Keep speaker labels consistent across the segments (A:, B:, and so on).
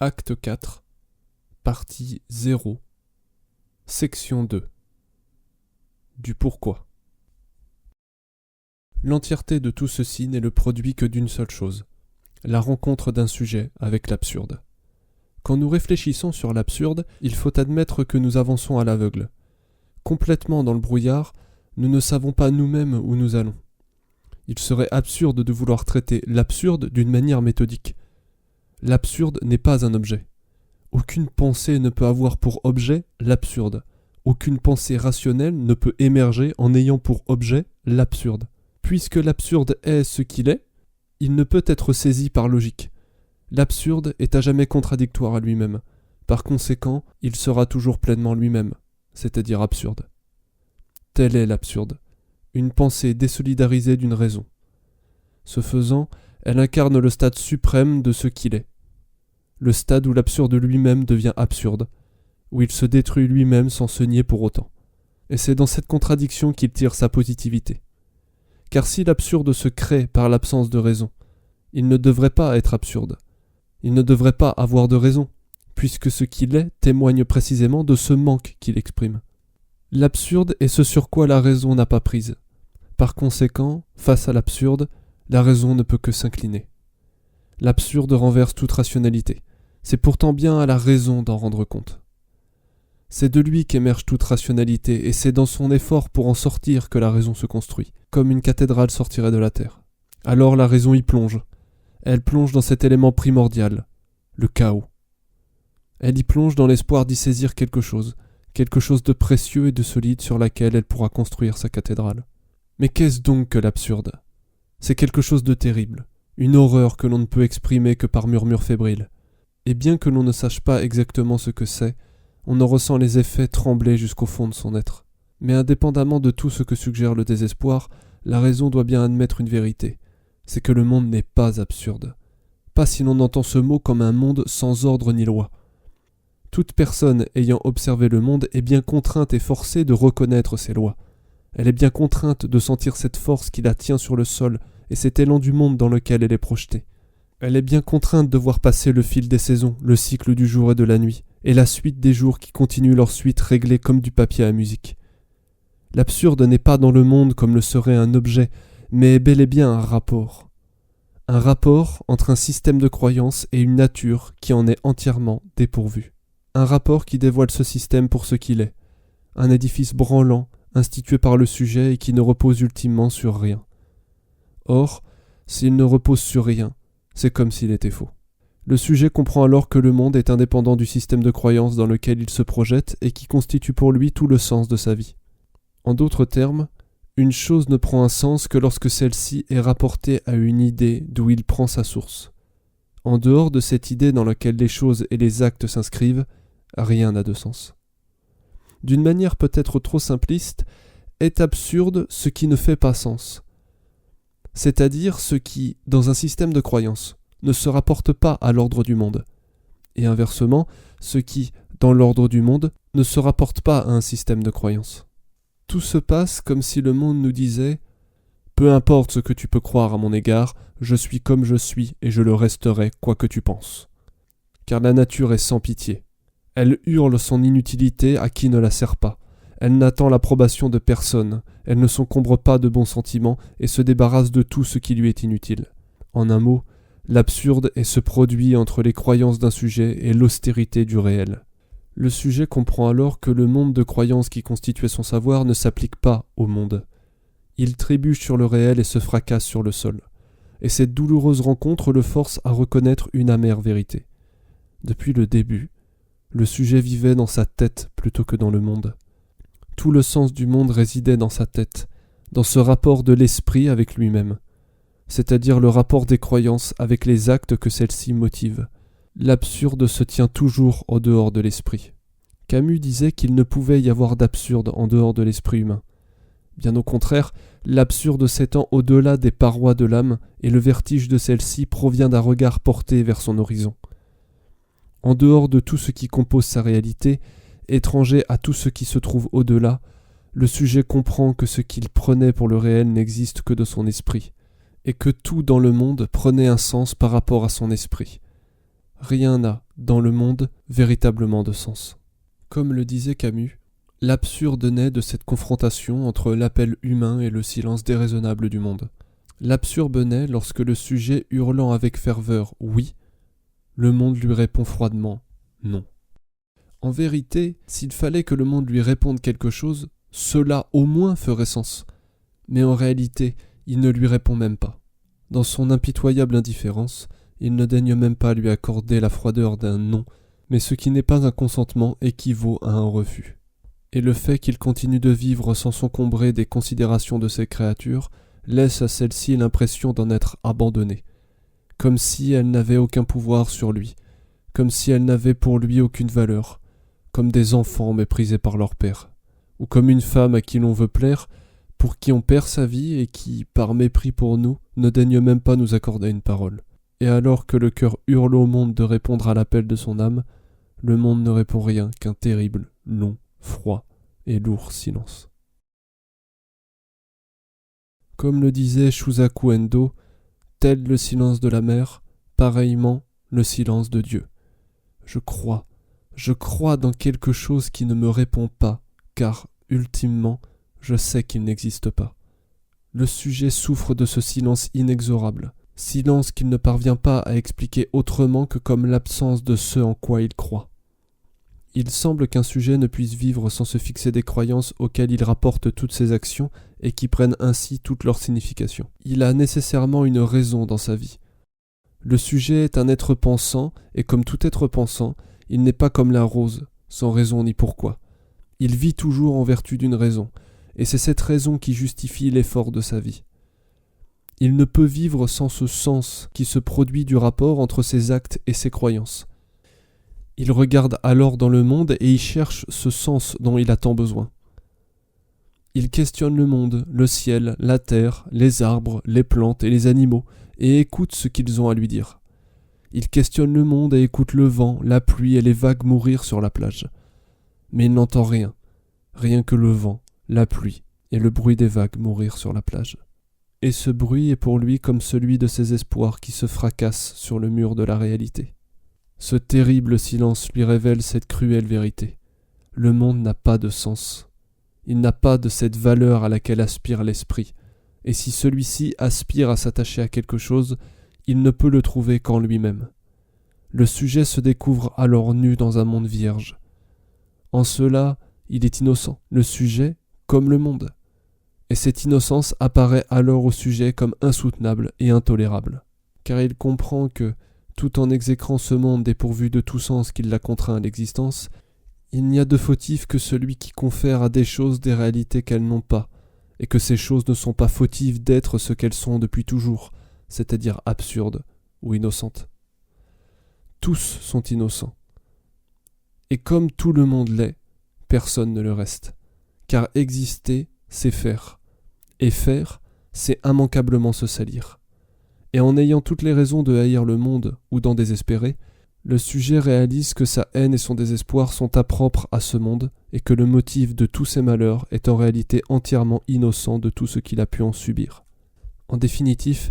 A: Acte 4, partie 0, section 2. Du pourquoi. L'entièreté de tout ceci n'est le produit que d'une seule chose, la rencontre d'un sujet avec l'absurde. Quand nous réfléchissons sur l'absurde, il faut admettre que nous avançons à l'aveugle. Complètement dans le brouillard, nous ne savons pas nous-mêmes où nous allons. Il serait absurde de vouloir traiter l'absurde d'une manière méthodique. L'absurde n'est pas un objet. Aucune pensée ne peut avoir pour objet l'absurde. Aucune pensée rationnelle ne peut émerger en ayant pour objet l'absurde. Puisque l'absurde est ce qu'il est, il ne peut être saisi par logique. L'absurde est à jamais contradictoire à lui-même. Par conséquent, il sera toujours pleinement lui-même, c'est-à-dire absurde. Tel est l'absurde, une pensée désolidarisée d'une raison. Ce faisant, elle incarne le stade suprême de ce qu'il est. Le stade où l'absurde lui-même devient absurde, où il se détruit lui-même sans se nier pour autant. Et c'est dans cette contradiction qu'il tire sa positivité. Car si l'absurde se crée par l'absence de raison, il ne devrait pas être absurde. Il ne devrait pas avoir de raison, puisque ce qu'il est témoigne précisément de ce manque qu'il exprime. L'absurde est ce sur quoi la raison n'a pas prise. Par conséquent, face à l'absurde, la raison ne peut que s'incliner. L'absurde renverse toute rationalité. C'est pourtant bien à la raison d'en rendre compte. C'est de lui qu'émerge toute rationalité, et c'est dans son effort pour en sortir que la raison se construit, comme une cathédrale sortirait de la terre. Alors la raison y plonge. Elle plonge dans cet élément primordial, le chaos. Elle y plonge dans l'espoir d'y saisir quelque chose de précieux et de solide sur laquelle elle pourra construire sa cathédrale. Mais qu'est-ce donc que l'absurde ? C'est quelque chose de terrible, une horreur que l'on ne peut exprimer que par murmures fébriles. Et bien que l'on ne sache pas exactement ce que c'est, on en ressent les effets trembler jusqu'au fond de son être. Mais indépendamment de tout ce que suggère le désespoir, la raison doit bien admettre une vérité, c'est que le monde n'est pas absurde. Pas si l'on entend ce mot comme un monde sans ordre ni loi. Toute personne ayant observé le monde est bien contrainte et forcée de reconnaître ses lois. Elle est bien contrainte de sentir cette force qui la tient sur le sol et cet élan du monde dans lequel elle est projetée. Elle est bien contrainte de voir passer le fil des saisons, le cycle du jour et de la nuit, et la suite des jours qui continuent leur suite réglée comme du papier à musique. L'absurde n'est pas dans le monde comme le serait un objet, mais est bel et bien un rapport. Un rapport entre un système de croyances et une nature qui en est entièrement dépourvue. Un rapport qui dévoile ce système pour ce qu'il est. Un édifice branlant, institué par le sujet et qui ne repose ultimement sur rien. Or, s'il ne repose sur rien, c'est comme s'il était faux. Le sujet comprend alors que le monde est indépendant du système de croyances dans lequel il se projette et qui constitue pour lui tout le sens de sa vie. En d'autres termes, une chose ne prend un sens que lorsque celle-ci est rapportée à une idée d'où il prend sa source. En dehors de cette idée dans laquelle les choses et les actes s'inscrivent, rien n'a de sens. D'une manière peut-être trop simpliste, est absurde ce qui ne fait pas sens. C'est-à-dire ce qui, dans un système de croyances, ne se rapporte pas à l'ordre du monde. Et inversement, ce qui, dans l'ordre du monde, ne se rapporte pas à un système de croyances. Tout se passe comme si le monde nous disait « Peu importe ce que tu peux croire à mon égard, je suis comme je suis et je le resterai quoi que tu penses. » Car la nature est sans pitié. Elle hurle son inutilité à qui ne la sert pas. Elle n'attend l'approbation de personne, elle ne s'encombre pas de bons sentiments et se débarrasse de tout ce qui lui est inutile. En un mot, l'absurde est ce produit entre les croyances d'un sujet et l'austérité du réel. Le sujet comprend alors que le monde de croyances qui constituait son savoir ne s'applique pas au monde. Il trébuche sur le réel et se fracasse sur le sol. Et cette douloureuse rencontre le force à reconnaître une amère vérité. Depuis le début, le sujet vivait dans sa tête plutôt que dans le monde. Tout le sens du monde résidait dans sa tête, dans ce rapport de l'esprit avec lui-même, c'est-à-dire le rapport des croyances avec les actes que celles-ci motivent. L'absurde se tient toujours au dehors de l'esprit. Camus disait qu'il ne pouvait y avoir d'absurde en dehors de l'esprit humain. Bien au contraire, l'absurde s'étend au-delà des parois de l'âme et le vertige de celle-ci provient d'un regard porté vers son horizon. En dehors de tout ce qui compose sa réalité, étranger à tout ce qui se trouve au-delà, le sujet comprend que ce qu'il prenait pour le réel n'existe que de son esprit, et que tout dans le monde prenait un sens par rapport à son esprit. rien n'a, dans le monde, véritablement de sens. Comme le disait Camus, l'absurde naît de cette confrontation entre l'appel humain et le silence déraisonnable du monde. L'absurde naît lorsque le sujet hurlant avec ferveur « oui », le monde lui répond froidement « non ». En vérité, s'il fallait que le monde lui réponde quelque chose, cela au moins ferait sens. Mais en réalité, il ne lui répond même pas. Dans son impitoyable indifférence, il ne daigne même pas lui accorder la froideur d'un non, mais ce qui n'est pas un consentement équivaut à un refus. Et le fait qu'il continue de vivre sans s'encombrer des considérations de ses créatures laisse à celles-ci l'impression d'en être abandonnée, comme si elles n'avaient aucun pouvoir sur lui, comme si elles n'avaient pour lui aucune valeur, comme des enfants méprisés par leur père, ou comme une femme à qui l'on veut plaire, pour qui on perd sa vie et qui, par mépris pour nous, ne daigne même pas nous accorder une parole. Et alors que le cœur hurle au monde de répondre à l'appel de son âme, le monde ne répond rien qu'un terrible, long, froid et lourd silence. Comme le disait Shusaku Endo, tel le silence de la mer, pareillement le silence de Dieu. Je crois dans quelque chose qui ne me répond pas, car, ultimement, je sais qu'il n'existe pas. Le sujet souffre de ce silence inexorable, silence qu'il ne parvient pas à expliquer autrement que comme l'absence de ce en quoi il croit. Il semble qu'un sujet ne puisse vivre sans se fixer des croyances auxquelles il rapporte toutes ses actions et qui prennent ainsi toute leur signification. Il a nécessairement une raison dans sa vie. Le sujet est un être pensant, et comme tout être pensant, il n'est pas comme la rose, sans raison ni pourquoi. Il vit toujours en vertu d'une raison, et c'est cette raison qui justifie l'effort de sa vie. Il ne peut vivre sans ce sens qui se produit du rapport entre ses actes et ses croyances. Il regarde alors dans le monde et y cherche ce sens dont il a tant besoin. Il questionne le monde, le ciel, la terre, les arbres, les plantes et les animaux, et écoute ce qu'ils ont à lui dire. Il questionne le monde et écoute le vent, la pluie et les vagues mourir sur la plage. Mais il n'entend rien, rien que le vent, la pluie et le bruit des vagues mourir sur la plage. Et ce bruit est pour lui comme celui de ses espoirs qui se fracassent sur le mur de la réalité. Ce terrible silence lui révèle cette cruelle vérité. Le monde n'a pas de sens. Il n'a pas de cette valeur à laquelle aspire l'esprit. Et si celui-ci aspire à s'attacher à quelque chose, il ne peut le trouver qu'en lui-même. Le sujet se découvre alors nu dans un monde vierge. En cela, il est innocent, le sujet comme le monde. Et cette innocence apparaît alors au sujet comme insoutenable et intolérable. Car il comprend que, tout en exécrant ce monde dépourvu de tout sens qui l'a contraint à l'existence, il n'y a de fautif que celui qui confère à des choses des réalités qu'elles n'ont pas, et que ces choses ne sont pas fautives d'être ce qu'elles sont depuis toujours, c'est-à-dire absurdes ou innocentes. Tous sont innocents. Et comme tout le monde l'est, personne ne le reste. Car exister, c'est faire. Et faire, c'est immanquablement se salir. Et en ayant toutes les raisons de haïr le monde ou d'en désespérer, le sujet réalise que sa haine et son désespoir sont impropres à ce monde et que le motif de tous ses malheurs est en réalité entièrement innocent de tout ce qu'il a pu en subir. En définitive,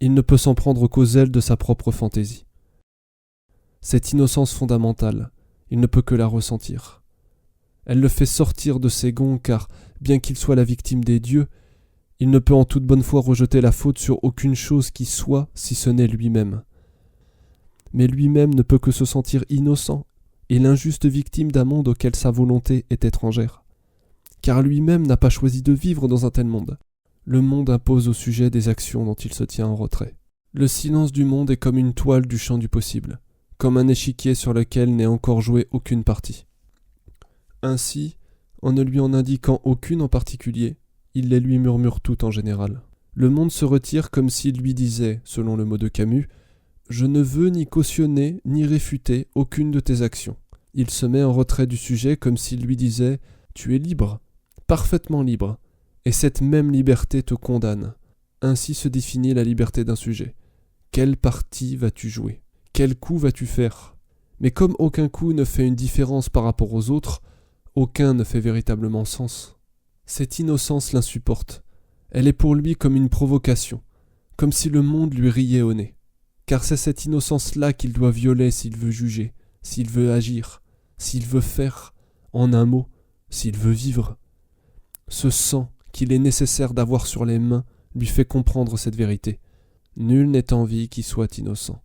A: il ne peut s'en prendre qu'aux ailes de sa propre fantaisie. Cette innocence fondamentale, il ne peut que la ressentir. Elle le fait sortir de ses gonds car, bien qu'il soit la victime des dieux, il ne peut en toute bonne foi rejeter la faute sur aucune chose qui soit si ce n'est lui-même. Mais lui-même ne peut que se sentir innocent et l'injuste victime d'un monde auquel sa volonté est étrangère. Car lui-même n'a pas choisi de vivre dans un tel monde. Le monde impose au sujet des actions dont il se tient en retrait. Le silence du monde est comme une toile du champ du possible, comme un échiquier sur lequel n'est encore jouée aucune partie. Ainsi, en ne lui en indiquant aucune en particulier, il les lui murmure toutes en général. Le monde se retire comme s'il lui disait, selon le mot de Camus, « Je ne veux ni cautionner ni réfuter aucune de tes actions ». Il se met en retrait du sujet comme s'il lui disait « Tu es libre, parfaitement libre, et cette même liberté te condamne ». Ainsi se définit la liberté d'un sujet. Quelle partie vas-tu jouer ? Quel coup vas-tu faire ? Mais comme aucun coup ne fait une différence par rapport aux autres, aucun ne fait véritablement sens. Cette innocence l'insupporte. Elle est pour lui comme une provocation, comme si le monde lui riait au nez. car c'est cette innocence-là qu'il doit violer s'il veut juger, s'il veut agir, s'il veut faire, en un mot, s'il veut vivre. Ce sang qu'il est nécessaire d'avoir sur les mains lui fait comprendre cette vérité. Nul n'est en vie qui soit innocent.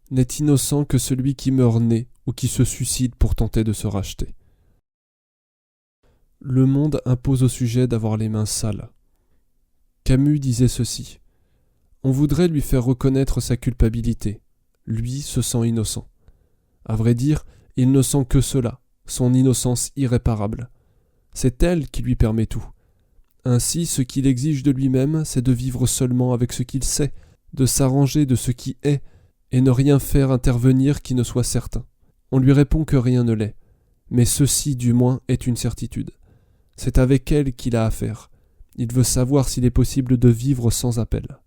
A: N'est innocent que celui qui meurt né ou qui se suicide pour tenter de se racheter. Le monde impose au sujet d'avoir les mains sales. Camus disait ceci. On voudrait lui faire reconnaître sa culpabilité. Lui se sent innocent. À vrai dire, il ne sent que cela, son innocence irréparable. C'est elle qui lui permet tout. Ainsi, ce qu'il exige de lui-même, c'est de vivre seulement avec ce qu'il sait, de s'arranger de ce qui est, et ne rien faire intervenir qui ne soit certain. On lui répond que rien ne l'est, mais ceci, du moins, est une certitude. C'est avec elle qu'il a affaire. Il veut savoir s'il est possible de vivre sans appel.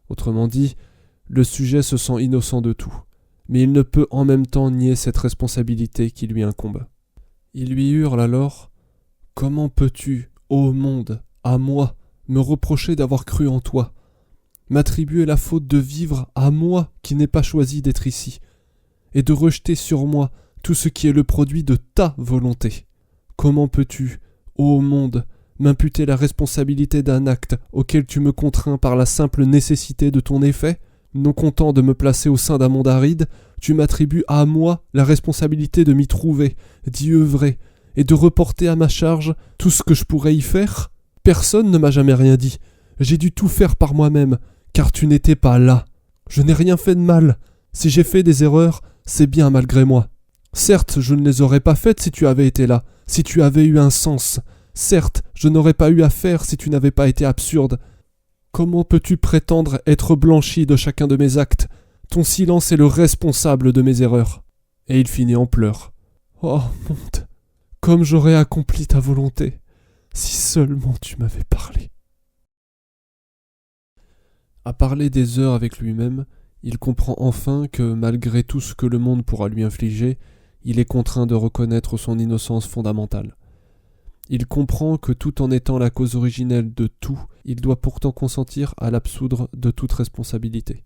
A: Autrement dit, le sujet se sent innocent de tout, mais il ne peut en même temps nier cette responsabilité qui lui incombe. Il lui hurle alors « Comment peux-tu, ô monde, à moi, me reprocher d'avoir cru en toi, m'attribuer la faute de vivre à moi qui n'ai pas choisi d'être ici, et de rejeter sur moi tout ce qui est le produit de ta volonté? Comment peux-tu, ô monde, m'imputer la responsabilité d'un acte auquel tu me contrains par la simple nécessité de ton effet? Non content de me placer au sein d'un monde aride, tu m'attribues à moi la responsabilité de m'y trouver, d'y œuvrer, et de reporter à ma charge tout ce que je pourrais y faire? Personne ne m'a jamais rien dit. J'ai dû tout faire par moi-même, car tu n'étais pas là. Je n'ai rien fait de mal. Si j'ai fait des erreurs, c'est bien malgré moi. Certes, je ne les aurais pas faites si tu avais été là, si tu avais eu un sens. Certes, je n'aurais pas eu à faire si tu n'avais pas été absurde. Comment peux-tu prétendre être blanchi de chacun de mes actes? Ton silence est le responsable de mes erreurs. Et il finit en pleurs. Oh, monde, comme j'aurais accompli ta volonté, si seulement tu m'avais parlé. À parler des heures avec lui-même, il comprend enfin que, malgré tout ce que le monde pourra lui infliger, il est contraint de reconnaître son innocence fondamentale. Il comprend que tout en étant la cause originelle de tout, il doit pourtant consentir à l'absoudre de toute responsabilité.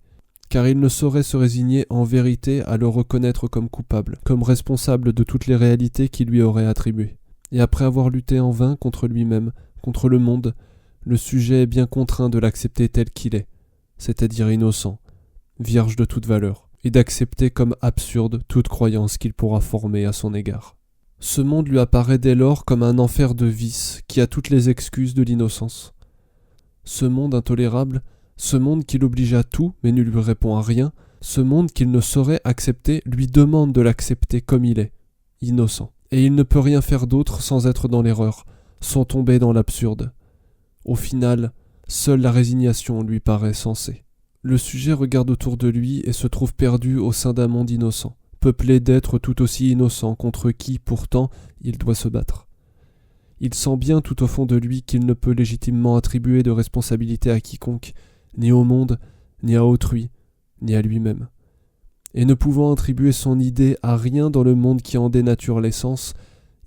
A: Car il ne saurait se résigner en vérité à le reconnaître comme coupable, comme responsable de toutes les réalités qui lui auraient attribuées. Et après avoir lutté en vain contre lui-même, contre le monde, le sujet est bien contraint de l'accepter tel qu'il est, c'est-à-dire innocent, vierge de toute valeur, et d'accepter comme absurde toute croyance qu'il pourra former à son égard. Ce monde lui apparaît dès lors comme un enfer de vice qui a toutes les excuses de l'innocence. Ce monde intolérable, ce monde qui l'oblige à tout mais ne lui répond à rien, ce monde qu'il ne saurait accepter lui demande de l'accepter comme il est, innocent. Et il ne peut rien faire d'autre sans être dans l'erreur, sans tomber dans l'absurde. Au final, seule la résignation lui paraît sensée. Le sujet regarde autour de lui et se trouve perdu au sein d'un monde innocent, peuplé d'êtres tout aussi innocents contre qui, pourtant, il doit se battre. Il sent bien tout au fond de lui qu'il ne peut légitimement attribuer de responsabilité à quiconque, ni au monde, ni à autrui, ni à lui-même. Et ne pouvant attribuer son idée à rien dans le monde qui en dénature l'essence,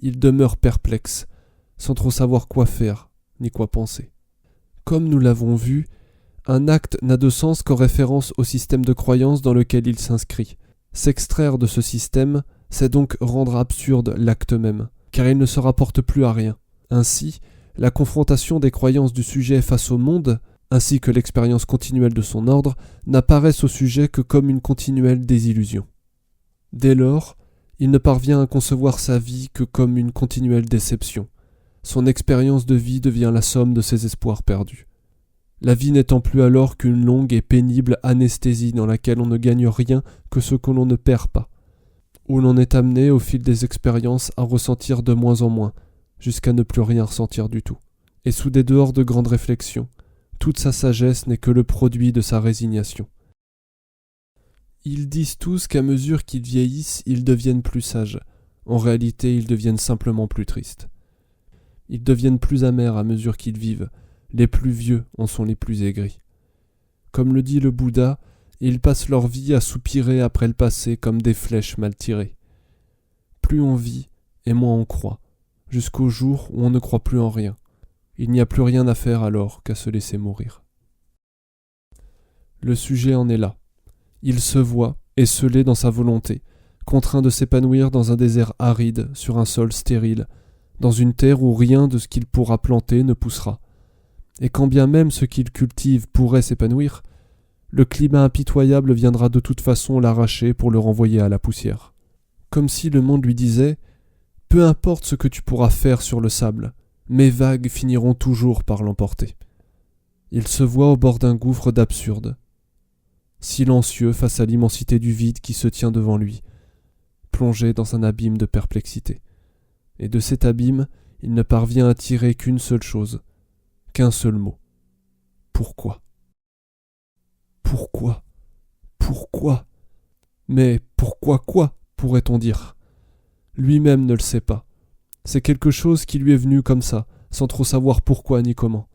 A: il demeure perplexe, sans trop savoir quoi faire, ni quoi penser. Comme nous l'avons vu, un acte n'a de sens qu'en référence au système de croyance dans lequel il s'inscrit. S'extraire de ce système, c'est donc rendre absurde l'acte même, car il ne se rapporte plus à rien. Ainsi, la confrontation des croyances du sujet face au monde, ainsi que l'expérience continuelle de son ordre, n'apparaissent au sujet que comme une continuelle désillusion. Dès lors, il ne parvient à concevoir sa vie que comme une continuelle déception. Son expérience de vie devient la somme de ses espoirs perdus. La vie n'étant plus alors qu'une longue et pénible anesthésie dans laquelle on ne gagne rien que ce que l'on ne perd pas, où l'on est amené au fil des expériences à ressentir de moins en moins, jusqu'à ne plus rien ressentir du tout. Et sous des dehors de grandes réflexions, toute sa sagesse n'est que le produit de sa résignation. Ils disent tous qu'à mesure qu'ils vieillissent, ils deviennent plus sages. En réalité, ils deviennent simplement plus tristes. Ils deviennent plus amers à mesure qu'ils vivent. Les plus vieux en sont les plus aigris. Comme le dit le Bouddha, ils passent leur vie à soupirer après le passé comme des flèches mal tirées. Plus on vit, et moins on croit, jusqu'au jour où on ne croit plus en rien. Il n'y a plus rien à faire alors qu'à se laisser mourir. Le sujet en est là. Il se voit, esseulé dans sa volonté, contraint de s'épanouir dans un désert aride, sur un sol stérile, dans une terre où rien de ce qu'il pourra planter ne poussera. Et quand bien même ce qu'il cultive pourrait s'épanouir, le climat impitoyable viendra de toute façon l'arracher pour le renvoyer à la poussière. Comme si le monde lui disait « Peu importe ce que tu pourras faire sur le sable, mes vagues finiront toujours par l'emporter. » Il se voit au bord d'un gouffre d'absurde, silencieux face à l'immensité du vide qui se tient devant lui, plongé dans un abîme de perplexité. Et de cet abîme, il ne parvient à tirer qu'une seule chose, qu'un seul mot. Pourquoi ? Pourquoi ? Pourquoi ? Mais pourquoi quoi, pourrait-on dire ? Lui-même ne le sait pas. C'est quelque chose qui lui est venu comme ça, sans trop savoir pourquoi ni comment.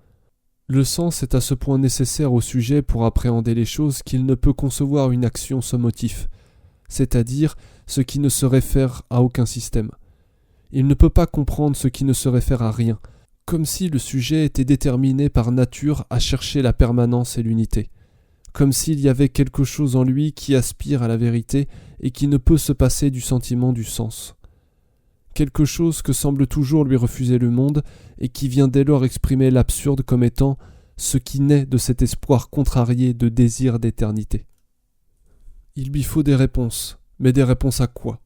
A: Le sens est à ce point nécessaire au sujet pour appréhender les choses qu'il ne peut concevoir une action sans motif, c'est-à-dire ce qui ne se réfère à aucun système. Il ne peut pas comprendre ce qui ne se réfère à rien, comme si le sujet était déterminé par nature à chercher la permanence et l'unité, comme s'il y avait quelque chose en lui qui aspire à la vérité et qui ne peut se passer du sentiment du sens. Quelque chose que semble toujours lui refuser le monde et qui vient dès lors exprimer l'absurde comme étant ce qui naît de cet espoir contrarié de désir d'éternité. Il lui faut des réponses, mais des réponses à quoi ?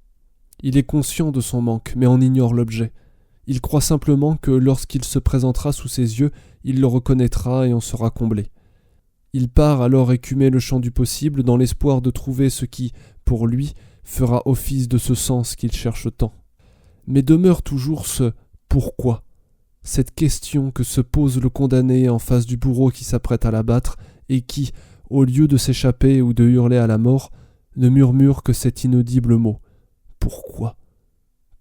A: Il est conscient de son manque, mais en ignore l'objet. Il croit simplement que lorsqu'il se présentera sous ses yeux, il le reconnaîtra et en sera comblé. Il part alors écumer le champ du possible dans l'espoir de trouver ce qui, pour lui, fera office de ce sens qu'il cherche tant. Mais demeure toujours ce « pourquoi ?» cette question que se pose le condamné en face du bourreau qui s'apprête à l'abattre et qui, au lieu de s'échapper ou de hurler à la mort, ne murmure que cet inaudible mot « pourquoi ?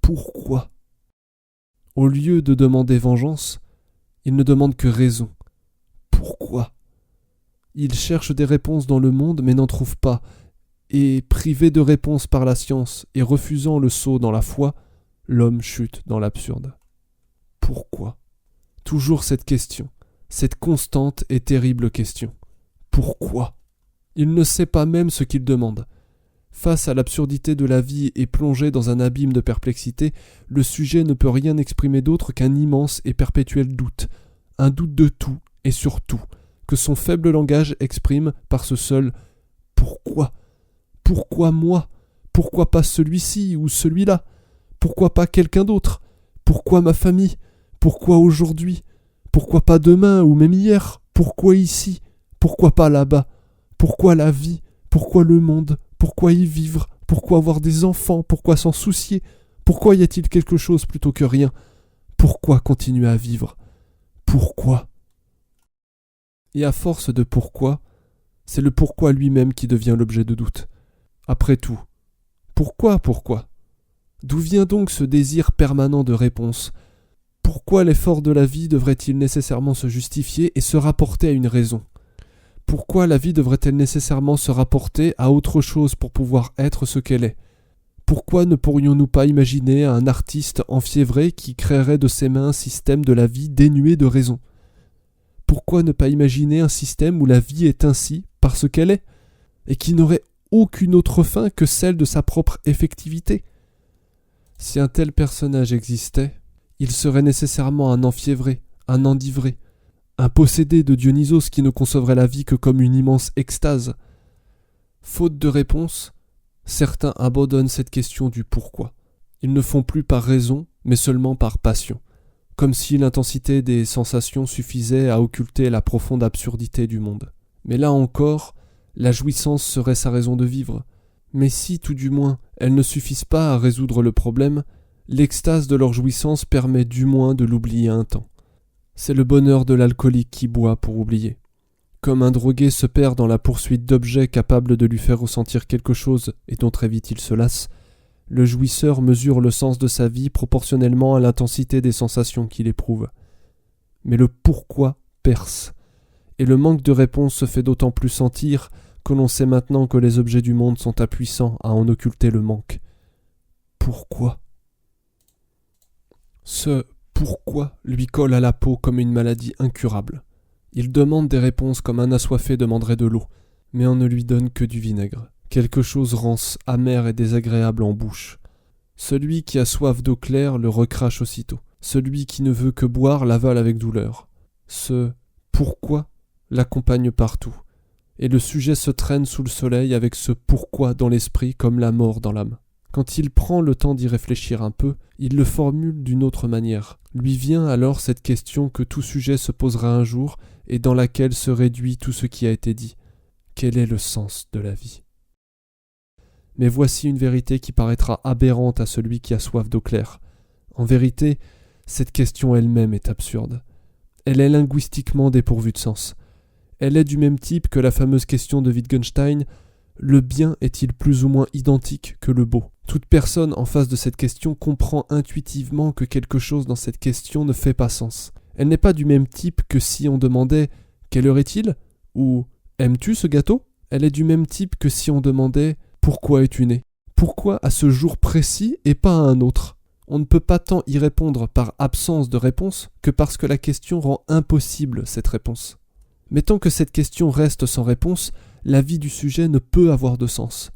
A: Pourquoi ?» Au lieu de demander vengeance, il ne demande que raison. Pourquoi ? Il cherche des réponses dans le monde mais n'en trouve pas, et privé de réponse par la science et refusant le saut dans la foi, l'homme chute dans l'absurde. Pourquoi ? Toujours cette question, cette constante et terrible question. Pourquoi ? Il ne sait pas même ce qu'il demande. Face à l'absurdité de la vie et plongé dans un abîme de perplexité, le sujet ne peut rien exprimer d'autre qu'un immense et perpétuel doute, un doute de tout et sur tout, que son faible langage exprime par ce seul « pourquoi ? Pourquoi moi ? Pourquoi pas celui-ci ou celui-là ? Pourquoi pas quelqu'un d'autre ? Pourquoi ma famille ? Pourquoi aujourd'hui ? Pourquoi pas demain ou même hier ? Pourquoi ici ? Pourquoi pas là-bas ? Pourquoi la vie ? Pourquoi le monde ? Pourquoi y vivre ? Pourquoi avoir des enfants ? Pourquoi s'en soucier ? Pourquoi y a-t-il quelque chose plutôt que rien ? Pourquoi continuer à vivre ? Pourquoi ? Et à force de pourquoi, c'est le pourquoi lui-même qui devient l'objet de doute. Après tout, pourquoi ? D'où vient donc ce désir permanent de réponse ? Pourquoi l'effort de la vie devrait-il nécessairement se justifier et se rapporter à une raison ? Pourquoi la vie devrait-elle nécessairement se rapporter à autre chose pour pouvoir être ce qu'elle est ? Pourquoi ne pourrions-nous pas imaginer un artiste enfiévré qui créerait de ses mains un système de la vie dénué de raison ? Pourquoi ne pas imaginer un système où la vie est ainsi parce qu'elle est, et qui n'aurait aucune autre fin que celle de sa propre effectivité ? Si un tel personnage existait, il serait nécessairement un enfiévré, un enivré, un possédé de Dionysos qui ne concevrait la vie que comme une immense extase. Faute de réponse, certains abandonnent cette question du pourquoi. Ils ne font plus par raison, mais seulement par passion, comme si l'intensité des sensations suffisait à occulter la profonde absurdité du monde. Mais là encore, la jouissance serait sa raison de vivre. Mais si, tout du moins, elles ne suffisent pas à résoudre le problème, l'extase de leur jouissance permet du moins de l'oublier un temps. C'est le bonheur de l'alcoolique qui boit pour oublier. Comme un drogué se perd dans la poursuite d'objets capables de lui faire ressentir quelque chose et dont très vite il se lasse, le jouisseur mesure le sens de sa vie proportionnellement à l'intensité des sensations qu'il éprouve. Mais le pourquoi perce, et le manque de réponse se fait d'autant plus sentir que l'on sait maintenant que les objets du monde sont impuissants à en occulter le manque. Pourquoi ? Ce pourquoi lui colle à la peau comme une maladie incurable. Il demande des réponses comme un assoiffé demanderait de l'eau, mais on ne lui donne que du vinaigre. Quelque chose rance, amer et désagréable en bouche. Celui qui a soif d'eau claire le recrache aussitôt. Celui qui ne veut que boire l'avale avec douleur. Ce « pourquoi » l'accompagne partout. Et le sujet se traîne sous le soleil avec ce « pourquoi » dans l'esprit comme la mort dans l'âme. Quand il prend le temps d'y réfléchir un peu, il le formule d'une autre manière. Lui vient alors cette question que tout sujet se posera un jour et dans laquelle se réduit tout ce qui a été dit. Quel est le sens de la vie ? Mais voici une vérité qui paraîtra aberrante à celui qui a soif d'eau claire. En vérité, cette question elle-même est absurde. Elle est linguistiquement dépourvue de sens. Elle est du même type que la fameuse question de Wittgenstein « Le bien est-il plus ou moins identique que le beau ?» Toute personne en face de cette question comprend intuitivement que quelque chose dans cette question ne fait pas sens. Elle n'est pas du même type que si on demandait « Quelle heure est-il » ou « Aimes-tu ce gâteau ?» Elle est du même type que si on demandait « Pourquoi es-tu né ?» Pourquoi à ce jour précis et pas à un autre ? On ne peut pas tant y répondre par absence de réponse que parce que la question rend impossible cette réponse. Mais tant que cette question reste sans réponse, la vie du sujet ne peut avoir de sens.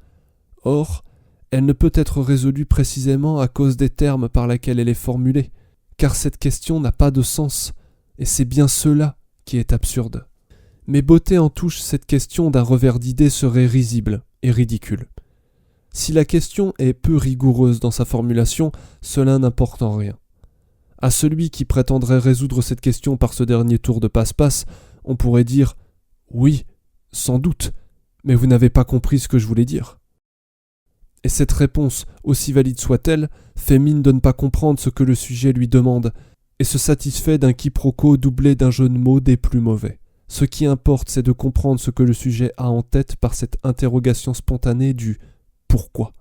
A: Or, elle ne peut être résolue précisément à cause des termes par lesquels elle est formulée, car cette question n'a pas de sens, et c'est bien cela qui est absurde. Mais Beauté en touche cette question d'un revers d'idée serait risible et ridicule. Si la question est peu rigoureuse dans sa formulation, cela n'importe en rien. À celui qui prétendrait résoudre cette question par ce dernier tour de passe-passe, on pourrait dire « Oui, sans doute, mais vous n'avez pas compris ce que je voulais dire. » Et cette réponse, aussi valide soit-elle, fait mine de ne pas comprendre ce que le sujet lui demande, et se satisfait d'un quiproquo doublé d'un jeu de mots des plus mauvais. Ce qui importe, c'est de comprendre ce que le sujet a en tête par cette interrogation spontanée du « pourquoi ».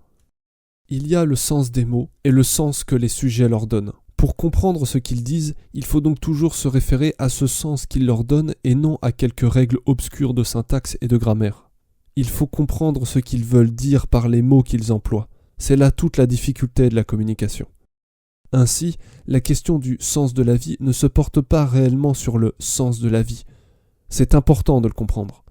A: Il y a le sens des mots et le sens que les sujets leur donnent. Pour comprendre ce qu'ils disent, il faut donc toujours se référer à ce sens qu'ils leur donnent et non à quelques règles obscures de syntaxe et de grammaire. Il faut comprendre ce qu'ils veulent dire par les mots qu'ils emploient. C'est là toute la difficulté de la communication. Ainsi, la question du sens de la vie ne se porte pas réellement sur le sens de la vie. C'est important de le comprendre.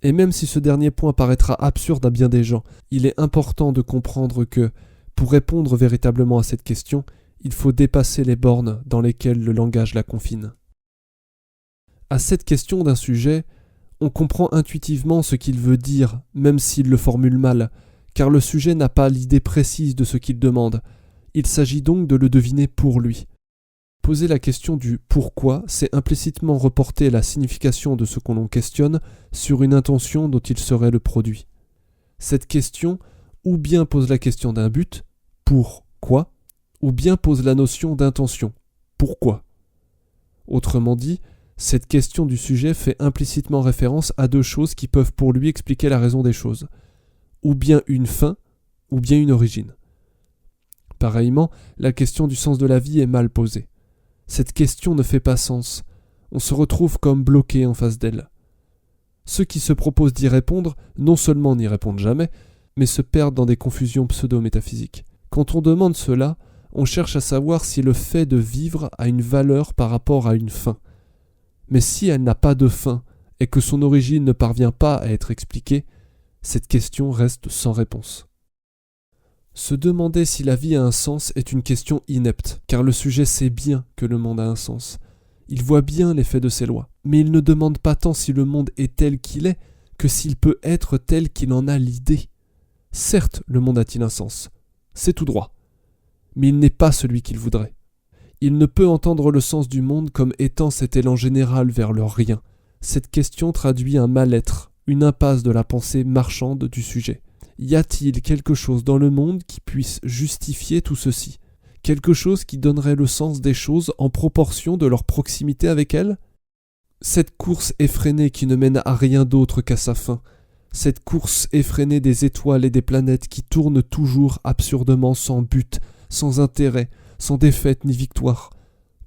A: Et même si ce dernier point paraîtra absurde à bien des gens, il est important de comprendre que, pour répondre véritablement à cette question, il faut dépasser les bornes dans lesquelles le langage la confine. À cette question d'un sujet, on comprend intuitivement ce qu'il veut dire, même s'il le formule mal, car le sujet n'a pas l'idée précise de ce qu'il demande. Il s'agit donc de le deviner pour lui. Poser la question du « pourquoi », c'est implicitement reporter la signification de ce qu'on l'on questionne sur une intention dont il serait le produit. Cette question, ou bien pose la question d'un but, « pourquoi », ou bien pose la notion d'intention, « pourquoi ». Autrement dit, cette question du sujet fait implicitement référence à deux choses qui peuvent pour lui expliquer la raison des choses, ou bien une fin, ou bien une origine. Pareillement, la question du sens de la vie est mal posée. Cette question ne fait pas sens. On se retrouve comme bloqué en face d'elle. Ceux qui se proposent d'y répondre, non seulement n'y répondent jamais, mais se perdent dans des confusions pseudo-métaphysiques. Quand on demande cela, on cherche à savoir si le fait de vivre a une valeur par rapport à une fin. Mais si elle n'a pas de fin et que son origine ne parvient pas à être expliquée, cette question reste sans réponse. Se demander si la vie a un sens est une question inepte, car le sujet sait bien que le monde a un sens. Il voit bien l'effet de ses lois, mais il ne demande pas tant si le monde est tel qu'il est, que s'il peut être tel qu'il en a l'idée. Certes, le monde a-t-il un sens, c'est tout droit, mais il n'est pas celui qu'il voudrait. Il ne peut entendre le sens du monde comme étant cet élan général vers le rien. Cette question traduit un mal-être, une impasse de la pensée marchande du sujet. Y a-t-il quelque chose dans le monde qui puisse justifier tout ceci ? Quelque chose qui donnerait le sens des choses en proportion de leur proximité avec elles ? Cette course effrénée qui ne mène à rien d'autre qu'à sa fin, cette course effrénée des étoiles et des planètes qui tournent toujours absurdement sans but, sans intérêt, sans défaite ni victoire,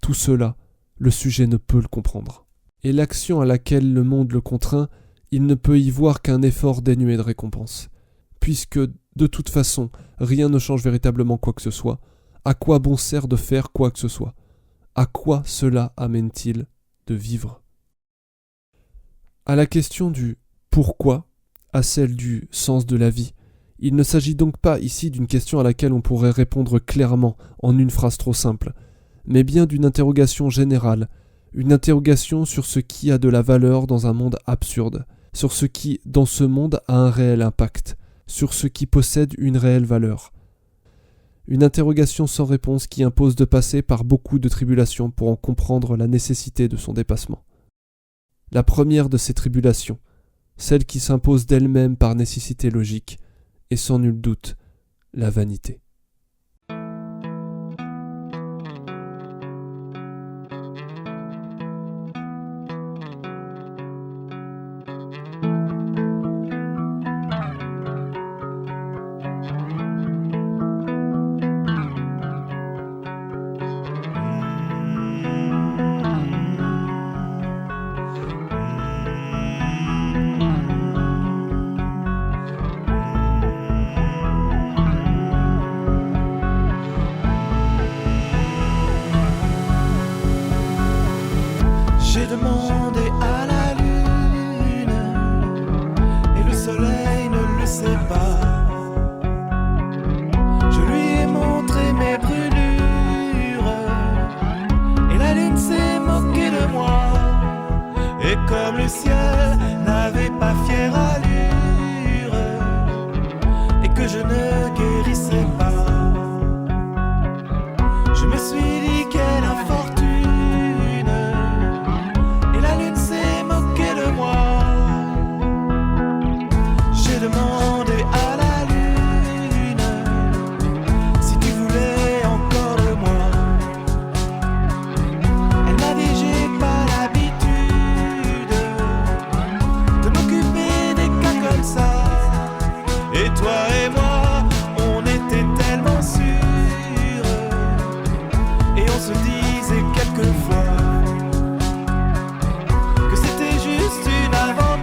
A: tout cela, le sujet ne peut le comprendre. Et l'action à laquelle le monde le contraint, il ne peut y voir qu'un effort dénué de récompense. Puisque, de toute façon, rien ne change véritablement quoi que ce soit, à quoi bon sert de faire quoi que ce soit ? À quoi cela amène-t-il de vivre ? À la question du « pourquoi à celle du sens de la vie. Il ne s'agit donc pas ici d'une question à laquelle on pourrait répondre clairement en une phrase trop simple, mais bien d'une interrogation générale, une interrogation sur ce qui a de la valeur dans un monde absurde, sur ce qui, dans ce monde, a un réel impact, sur ce qui possède une réelle valeur. Une interrogation sans réponse qui impose de passer par beaucoup de tribulations pour en comprendre la nécessité de son dépassement. La première de ces tribulations, celle qui s'impose d'elle-même par nécessité logique, est sans nul doute la vanité.
B: J'ai demandé à la lune et le soleil ne le sait pas. Je lui ai montré mes brûlures et la lune s'est moquée de moi. Et comme le ciel n'avait pas fière allure et que je ne guérissais pas, je me suis dit quelle infortune. J'ai demandé à la lune si tu voulais encore de moi. Elle m'a dit j'ai pas l'habitude de m'occuper des cas comme ça. Et toi et moi, on était tellement sûrs et on se disait quelquefois que c'était juste une aventure.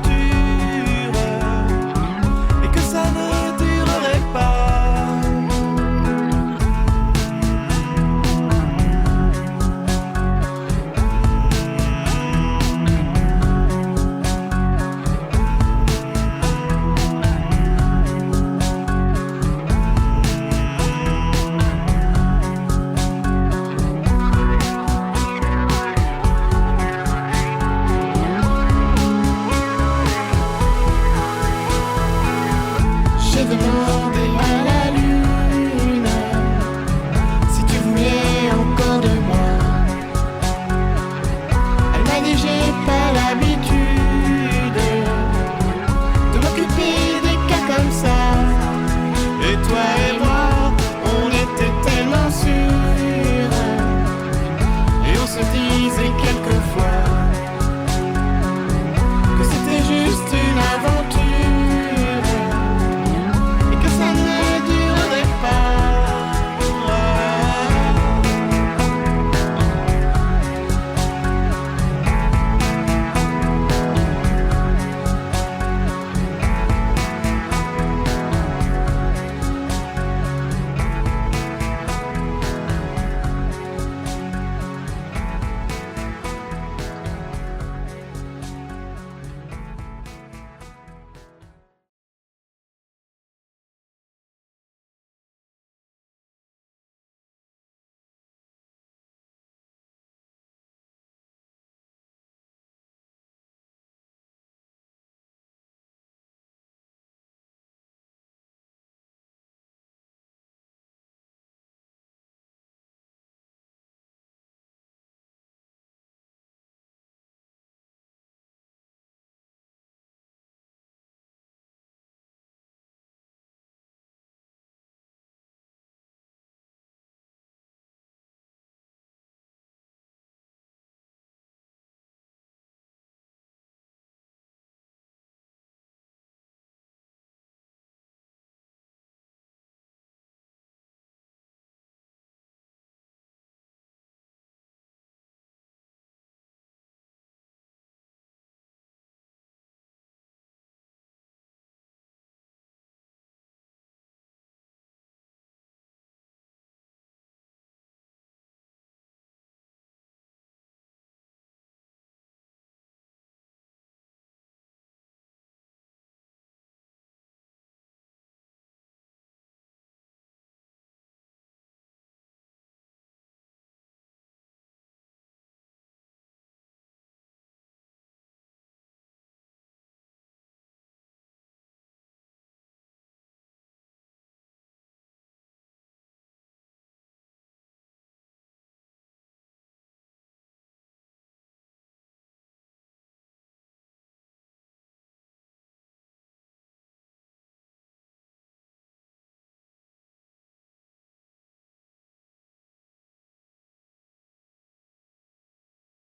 B: J'ai demandé à la